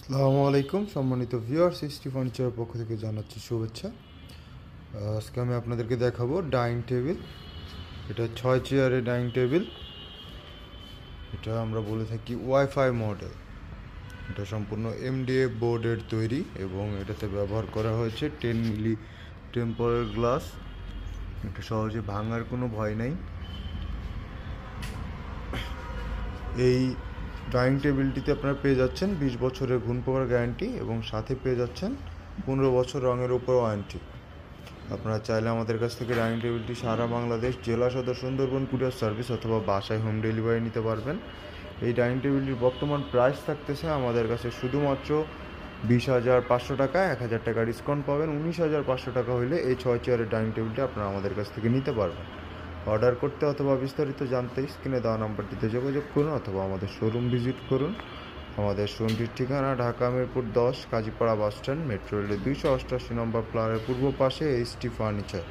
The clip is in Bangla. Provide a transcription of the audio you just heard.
আসসালামু আলাইকুম সম্মানিত ভিউয়ার্স, এসটি ফার্নিচারের পক্ষ থেকে জানাচ্ছি শুভেচ্ছা। আজকে আমি আপনাদেরকে দেখাবো ডাইনিং টেবিল। এটা 6 চেয়ারের ডাইনিং টেবিল। এটা আমরা বলে থাকি ওয়াইফাই মডেল। এটা সম্পূর্ণ এমডিএফ বোর্ডের তৈরি এবং এটাতে ব্যবহার করা হয়েছে 10 মিলি টেম্পারের গ্লাস। এটা সহজে ভাঙার কোনো ভয় নাই। এই ডাইনিং টেবিলটিতে আপনারা পেয়ে যাচ্ছেন 20 বছরের গুণ পোকার গ্যারান্টি এবং সাথে পেয়ে যাচ্ছেন 15 বছর রঙের উপর ওয়ারেন্টি। আপনারা চাইলে আমাদের কাছ থেকে ডাইনিং টেবিলটি সারা বাংলাদেশ, জেলা সদর সুন্দরবন কুরিয়ার সার্ভিস অথবা বাসায় হোম ডেলিভারি নিতে পারবেন। এই ডাইনিং টেবিলটির বর্তমান প্রাইস থাকতেছে আমাদের কাছে শুধুমাত্র 20,500 টাকা। 1,000 টাকা ডিসকাউন্ট পাবেন। 19,500 টাকা হলে এই 6 চেয়ারের ডাইনিং টেবিলটি আপনারা আমাদের কাছ থেকে নিতে পারবেন। অর্ডার করতে অথবা বিস্তারিত জানতে স্ক্রিনে দেওয়া নাম্বারটিতে যোগাযোগ করুন অথবা আমাদের শোরুম ভিজিট করুন। আমাদের শোরুমটির ঠিকানা ঢাকা মিরপুর 10 কাজীপাড়া বাসস্ট্যান্ড, মেট্রো রেলের 288 নম্বর প্লারের পূর্ব পাশে এসটি ফার্নিচার।